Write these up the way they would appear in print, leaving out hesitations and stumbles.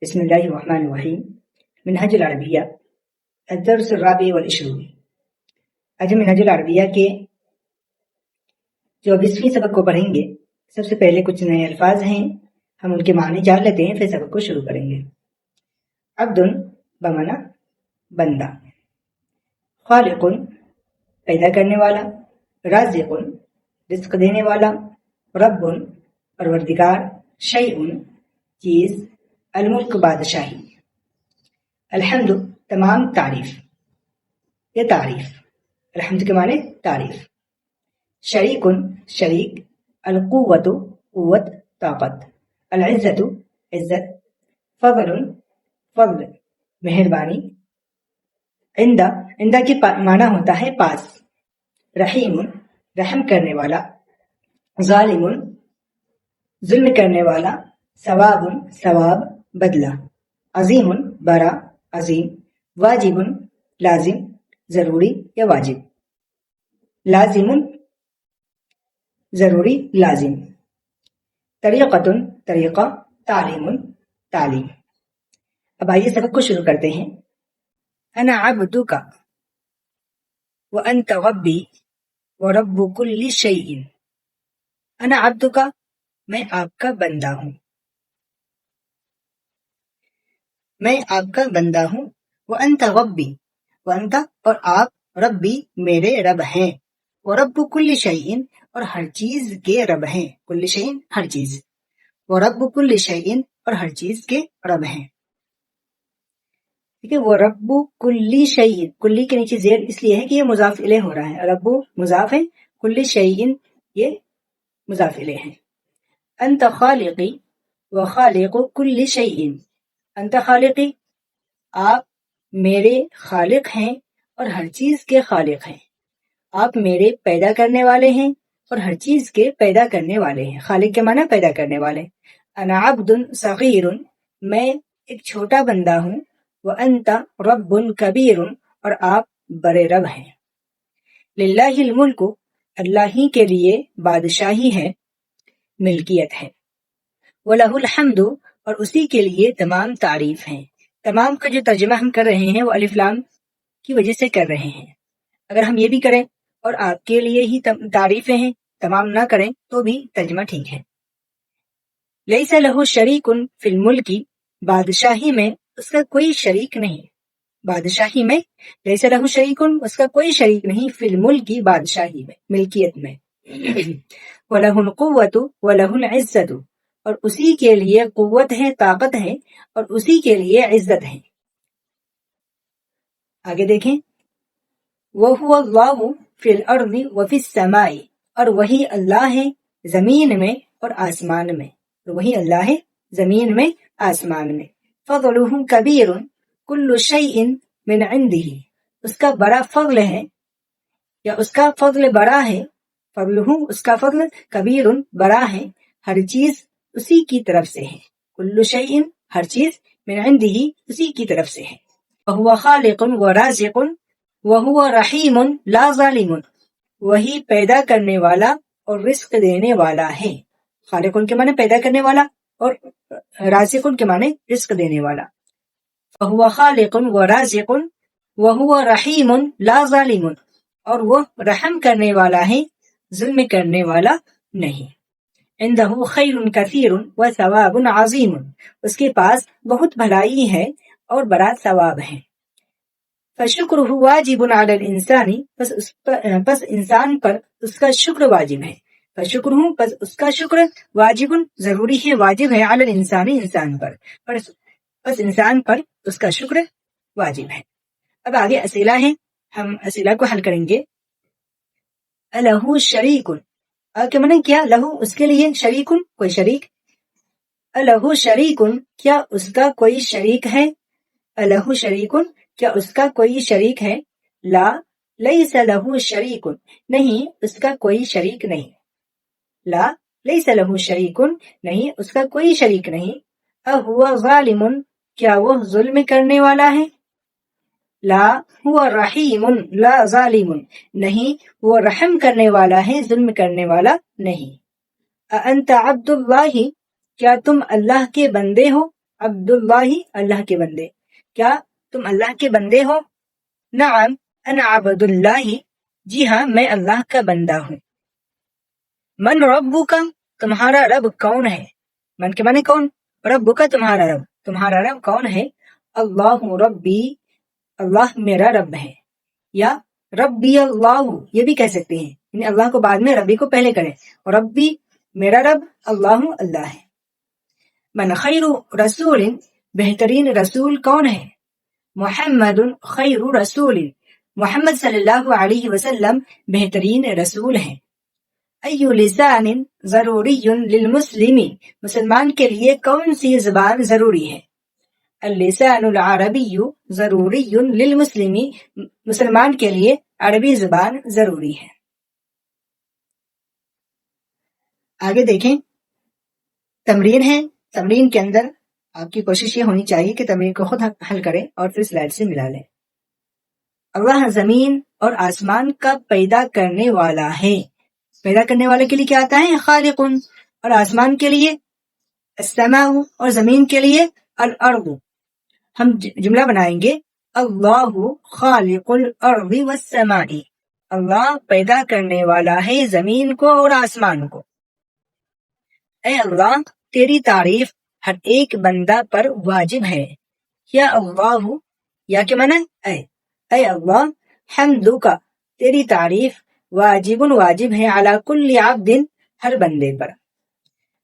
بسم الله الرحمن الرحیم منہج العربیہ الدرس الرابع والعشرون۔ آج ہم منہج العربیہ کے 24ویں سبق کو پڑھیں گے۔ سب سے پہلے کچھ نئے الفاظ ہیں، ہم ان کے معنی جان لیتے ہیں، پھر سبق کو شروع کریں گے۔ عبد بمعنی بندہ، خالق پیدا کرنے والا، رازق رزق دینے والا، رب پروردگار، شیء چیز، الملک بادشاہی، الحمد تمام تعریف یا تعریف، الحمد کے معنی تعریف، شریک شریک، القوت قوت طاقت، العزت عزت، فضل فضل مہربانی، عندہ کی معنی ہوتا ہے پاس، رحیم رحم کرنے والا، ظالم ظلم کرنے والا، ثواب ثواب بدلہ، عظیم بڑا عظیم، واجب لازم ضروری یا واجب، لازم ضروری لازم، طریقۃ طریقہ، تعلیم تعلیم۔ اب آئیے سبق کو شروع کرتے ہیں۔ انا عبدک وانت ربی ورب کل شیء۔ انا عبدک میں آپ کا بندہ ہوں، میں آپ کا بندہ ہوں، وانت ربی وانت اور آپ، ربی میرے رب ہیں، ورب کل شیء اور ہر چیز کے رب ہیں، کل شیء ہر چیز، ورب کل شیء اور ہر چیز کے رب ہیں۔ ٹھیک ہے، ورب کل شیء، کلی کے نیچے زیر اس لیے ہے کہ یہ مضاف الیہ ہو رہا ہے، رب مضاف ہے، کل شیء یہ مضاف الیہ ہے۔ انت خالقی وخالق کل شیء، انت خالقی آپ میرے خالق ہیں اور ہر چیز کے خالق ہیں، آپ میرے پیدا کرنے والے ہیں اور ہر چیز کے پیدا کرنے والے ہیں، خالق کے معنی پیدا کرنے والے۔ انا عبد صغیر میں ایک چھوٹا بندہ ہوں، وانت رب کبیر اور آپ بڑے رب ہیں۔ للہ الملک اللہ ہی کے لیے بادشاہی ہے، ملکیت ہے، وَلَهُ الْحَمْدُ اور اسی کے لیے تمام تعریف ہیں۔ تمام کا جو ترجمہ ہم کر رہے ہیں وہ الف لام کی وجہ سے کر رہے ہیں، اگر ہم یہ بھی کریں اور آپ کے لیے ہی تعریفیں ہیں، تمام نہ کریں تو بھی ترجمہ ٹھیک ہے۔ لَيْسَ لَهُ شَرِيكٌ فِي الْمُلْكِ بادشاہی میں اس کا کوئی شریک نہیں، بادشاہی میں لَيْسَ لَهُ شَرِيكٌ اس کا کوئی شریک نہیں، فی الملک بادشاہی میں، ملکیت میں، وَلَهُ الْقُوَّةُ وَلَهُ الْعِزَّةُ اور اسی کے لیے قوت ہے، طاقت ہے، اور اسی کے لیے عزت ہے۔ آگے دیکھیں، وَهُوَ اللَّهُ فِي الْأَرْضِ وَفِي السَّمَاءِ اور وہی اللہ ہے زمین میں اور آسمان میں، وہی اللہ ہے زمین میں آسمان میں۔ فَضْلُهُ كَبِيرٌ كُلُّ شَيْءٍ مِنْ عِنْدِهِ اس کا بڑا فضل ہے یا اس کا فضل بڑا ہے، فضلہ اس کا فضل، کبیر بڑا ہے، ہر چیز اسی کی طرف سے ہے، کل شیء ہر چیز، من عندہ اسی کی طرف سے ہے۔ وہو خالق ورازق وہو رحیم لا ظالم وہی پیدا کرنے والا اور رزق دینے والا ہے، خالق کے معنی پیدا کرنے والا اور رازق کے معنی رزق دینے والا۔ وہو خالق ورازق وہو رحیم لا ظالم اور وہ رحم کرنے والا ہے، ظلم کرنے والا نہیں۔ عندہ خیر کثیر وثواب عظیم اس کے پاس بہت بھلائی ہے اور بڑا ثواب ہے۔ فشکرہ واجب علی الانسان پس انسان پر اس کا شکر واجب ہے، فشکرہ پس اس کا شکر واجب ضروری ہے، واجب ہے، علی الانسان انسان پر، پس انسان پر اس کا شکر واجب ہے۔ اب آگے اسئلہ ہے، ہم اسئلہ کو حل کریں گے۔ الہ شریک کے معنی کیا، لہو اس کے لیے، شریک کوئی شریک، الہ شریک کیا اس کا کوئی شریک ہے، الہ شریک کیا اس کا کوئی شریک ہے، لا لیس لہ شریک نہیں اس کا کوئی شریک نہیں، لا لیس لہ شریک نہیں اس کا کوئی شریک نہیں، اہو ظالم کیا وہ ظلم کرنے والا ہے، لا هو رحیم لا ظالم نہیں وہ رحم کرنے والا ہے، ظلم کرنے والا نہیں۔ انت عبد اللہ کیا تم اللہ کے بندے ہو، عبداللہ اللہ کے بندے، کیا تم اللہ کے بندے ہو؟ نعم انا عبد اللہ، جی ہاں میں اللہ کا بندہ ہوں۔ من ربک، تمہارا رب کون ہے؟ من کے معنی کون، ربک تمہارا رب، تمہارا رب کون ہے؟ اللہ ربی، اللہ میرا رب ہے، یا ربی اللہ یہ بھی کہہ سکتے ہیں، یعنی اللہ کو بعد میں ربی کو پہلے کریں، اور ربی میرا رب، اللہ اللہ ہے۔ من خیر رسول، بہترین رسول کون ہے؟ محمد خیر رسول، محمد صلی اللہ علیہ وسلم بہترین رسول ہیں۔ ای لسان ضروری للمسلم، مسلمان کے لیے کون سی زبان ضروری ہے؟ اللسان العربی ضروری للمسلم، مسلمان کے لیے عربی زبان ضروری ہے۔ آگے دیکھیں، تمرین ہے، تمرین کے اندر آپ کی کوشش یہ ہونی چاہیے کہ تمرین کو خود حل کریں اور پھر سلائڈ سے ملا لیں۔ اللہ زمین اور آسمان کا پیدا کرنے والا ہے، پیدا کرنے والے کے لیے کیا آتا ہے؟ خالق، اور آسمان کے لیے السماء، اور زمین کے لیے الارض۔ ہم جملہ بنائیں گے اللہ خالق الارض والسماء، اللہ پیدا کرنے والا ہے زمین کو اور آسمان کو۔ اے اللہ تیری تعریف ہر ایک بندہ پر واجب ہے، یا اللہ، یا کے معنی اے اللہ، حمدک تیری تعریف واجب واجب ہے، علی کل عبد ہر بندے پر۔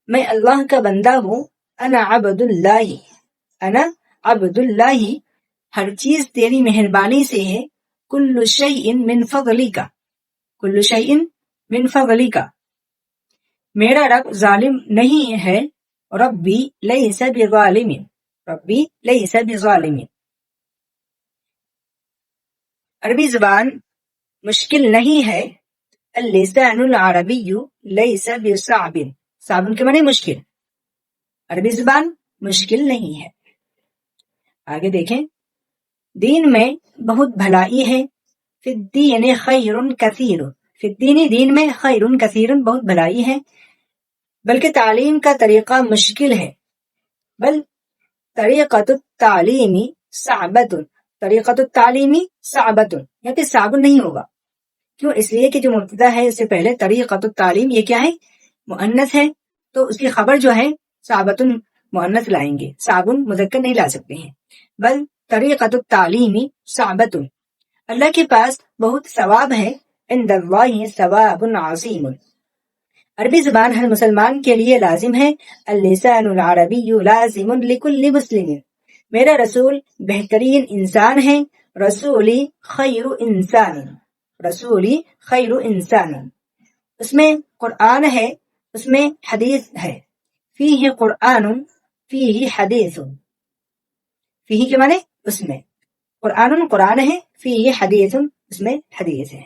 میں اللہ کا بندہ ہوں، انا عبد اللہ، انا عبد اللہ، ہر چیز تیری مہربانی سے ہے، کل شیء من فضلک، کل شیء من فضلک، میرا رب ظالم نہیں ہے، ربی لیس بظالم، ربی لیس بظالم۔ عربی زبان مشکل نہیں ہے، اللسان العربی لیس بصعب، صعب کے معنی مشکل، عربی زبان مشکل نہیں ہے۔ آگے دیکھیں، دین میں بہت بھلائی ہے، فی الدین خیر کثیر، فی الدین دین میں خیر کثیر بہت بھلائی ہے، بلکہ تعلیم کا طریقہ مشکل ہے، بل طریقۃ التعلیم صعبۃ، طریقۃ التعلیم صعبۃ، یا کہ صعب نہیں ہوگا، کیوں؟ اس لیے کہ جو مبتدا ہے اس سے پہلے طریقۃ التعلیم یہ کیا ہے؟ مؤنث ہے، تو اس کی خبر جو ہے صعبۃ مؤنث لائیں گے، صعب مذکر نہیں لا سکتے ہیں، بل طریقۃ التعلیم صعبۃ، اللہ کے پاس بہت ثواب ہے، عند اللہ ثواب عظیم، عربی زبان ہر مسلمان کے لیے لازم ہے، اللسان العربی لازم لکل مسلم، میرا رسول بہترین انسان ہے، رسولی خیر انسان، رسولی خیر انسان، اس میں قرآن ہے، اس میں حدیث ہے، فیہ قرآن فیہ حدیث، فیہ کے معنی اس میں، قرآن قرآن ہے، فیہ حدیث اس میں حدیث ہے۔